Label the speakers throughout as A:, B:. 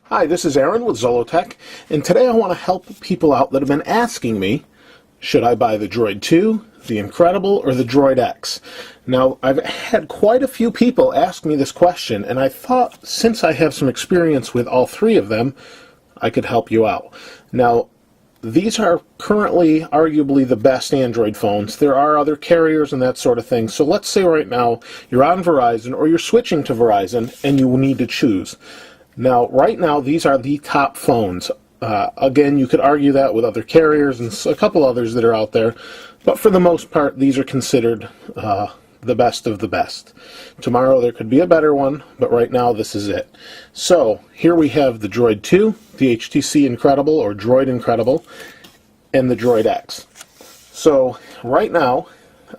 A: Hi, this is Aaron with Zolotech, and today I want to help people out that have been asking me, should I buy the Droid 2, the Incredible, or the Droid X? Now, I've had quite a few people ask me this question, and I thought since I have some experience with all three of them, I could help you out. Now, these are currently arguably the best Android phones. There are other carriers and that sort of thing. So let's say right now you're on Verizon or you're switching to Verizon and you need to choose. Now, right now, these are the top phones. Again, you could argue that with other carriers and a couple others that are out there, but for the most part, these are considered the best of the best. Tomorrow there could be a better one, but right now this is it. So, here we have the Droid 2, the HTC Incredible, or Droid Incredible, and the Droid X. So, right now,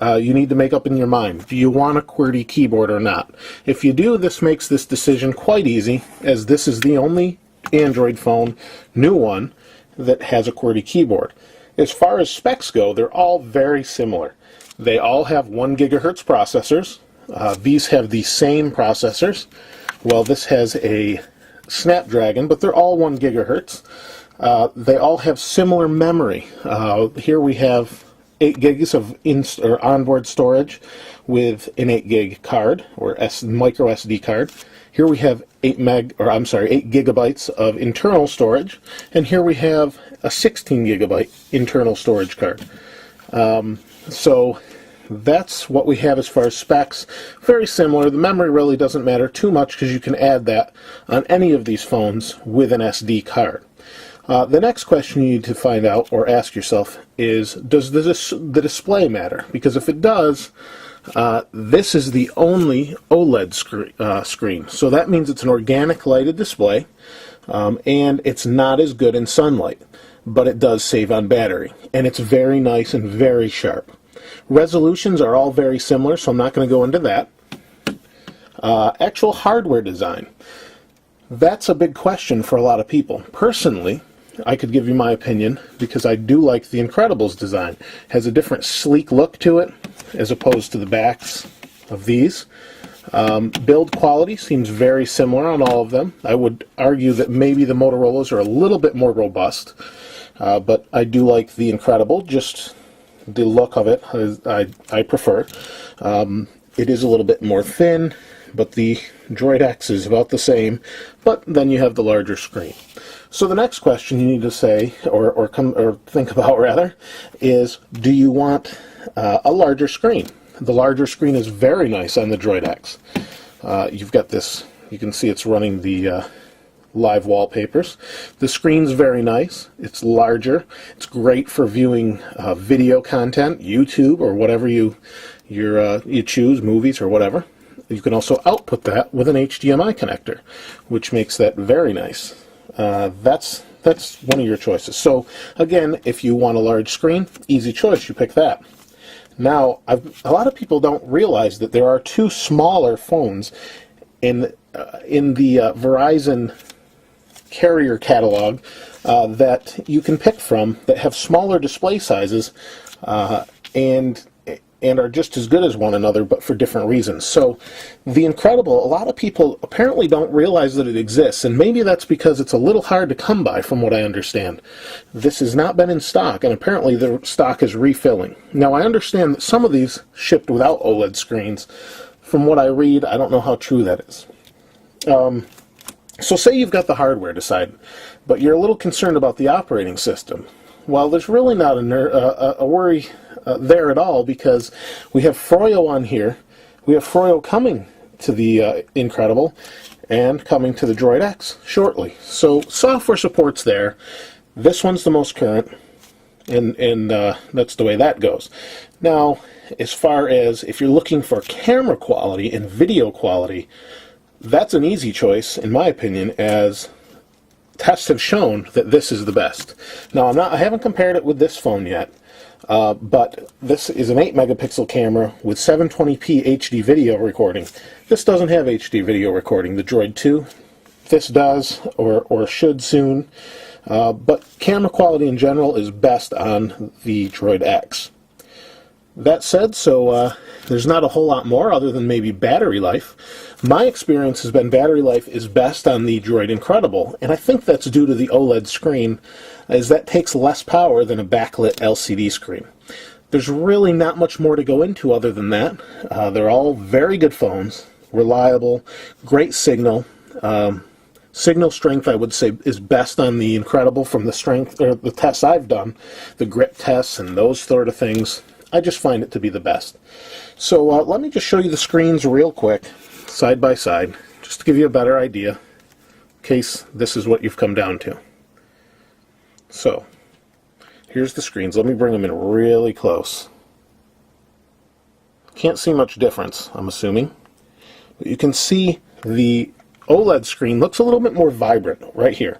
A: you need to make up in your mind, do you want a QWERTY keyboard or not? If you do, this makes this decision quite easy, as this is the only Android phone, new one, that has a QWERTY keyboard. As far as specs go, they're all very similar. They all have 1 gigahertz processors. These have the same processors. Well, this has a Snapdragon, but they're all 1 gigahertz. They all have similar memory. Here we have 8 gigs of onboard storage with an 8 gig card or micro SD card. Here we have 8 gigabytes of internal storage, and here we have a 16 gigabyte internal storage card. So that's what we have as far as specs. Very similar. The memory really doesn't matter too much because you can add that on any of these phones with an SD card. The next question you need to find out or ask yourself is, does the display matter? Because if it does, this is the only OLED screen. So that means it's an organic lighted display, and it's not as good in sunlight, but it does save on battery, and it's very nice and very sharp. Resolutions are all very similar, so I'm not going to go into that. Actual hardware design. That's a big question for a lot of people. Personally, I could give you my opinion because I do like the Incredible's design. It has a different sleek look to it as opposed to the backs of these. Build quality seems very similar on all of them. I would argue that maybe the Motorola's are a little bit more robust, but I do like the Incredible. Just the look of it, I prefer. It is a little bit more thin, but the Droid X is about the same, but then you have the larger screen. So the next question you need to say, or think about rather, is do you want a larger screen? The larger screen is very nice on the Droid X. You've got this, you can see it's running the live wallpapers. The screen's very nice. It's larger. It's great for viewing video content, YouTube, or whatever you choose, movies or whatever. You can also output that with an HDMI connector, which makes that very nice. That's one of your choices. So again, if you want a large screen, easy choice, you pick that. Now, a lot of people don't realize that there are 2 smaller phones in the Verizon carrier catalog that you can pick from that have smaller display sizes and are just as good as one another, but for different reasons. So the Incredible, a lot of people apparently don't realize that it exists, and maybe that's because it's a little hard to come by from what I understand. This has not been in stock, and apparently the stock is refilling. Now, I understand that some of these shipped without OLED screens. From what I read, I don't know how true that is. So say you've got the hardware decided, but you're a little concerned about the operating system. Well, there's really not a worry there at all, because we have Froyo on here. We have Froyo coming to the Incredible and coming to the Droid X shortly. So software support's there. This one's the most current, and that's the way that goes. Now, as far as if you're looking for camera quality and video quality, that's an easy choice, in my opinion, as tests have shown that this is the best. Now, I haven't compared it with this phone yet, but this is an 8 megapixel camera with 720p HD video recording. This doesn't have HD video recording, the Droid 2. This does, or should soon, but camera quality in general is best on the Droid X. That said, there's not a whole lot more other than maybe battery life. My experience has been battery life is best on the Droid Incredible, and I think that's due to the OLED screen, as that takes less power than a backlit LCD screen. There's really not much more to go into other than that. They're all very good phones, reliable, great signal. Signal strength, I would say, is best on the Incredible from the strength or the tests I've done, the grip tests and those sort of things. I just find it to be the best. So let me just show you the screens real quick, side by side, just to give you a better idea, in case this is what you've come down to. So, here's the screens. Let me bring them in really close. Can't see much difference, I'm assuming. But you can see the OLED screen looks a little bit more vibrant right here.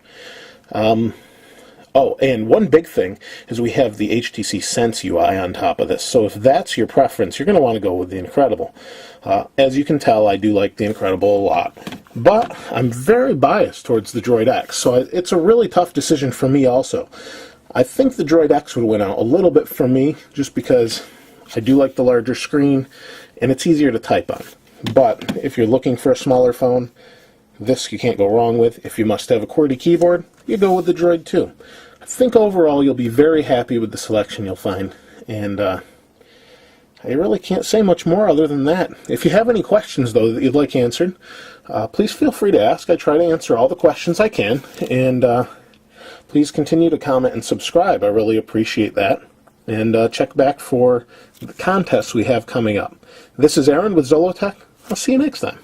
A: Oh, and one big thing is we have the HTC Sense UI on top of this. So if that's your preference, you're going to want to go with the Incredible. As you can tell, I do like the Incredible a lot. But I'm very biased towards the Droid X, so it's a really tough decision for me also. I think the Droid X would win out a little bit for me, just because I do like the larger screen, and it's easier to type on. But if you're looking for a smaller phone, this you can't go wrong with. If you must have a QWERTY keyboard, you go with the Droid 2. I think overall you'll be very happy with the selection you'll find, and I really can't say much more other than that. If you have any questions, though, that you'd like answered, please feel free to ask. I try to answer all the questions I can, and please continue to comment and subscribe. I really appreciate that. And check back for the contests we have coming up. This is Aaron with Zollotech. I'll see you next time.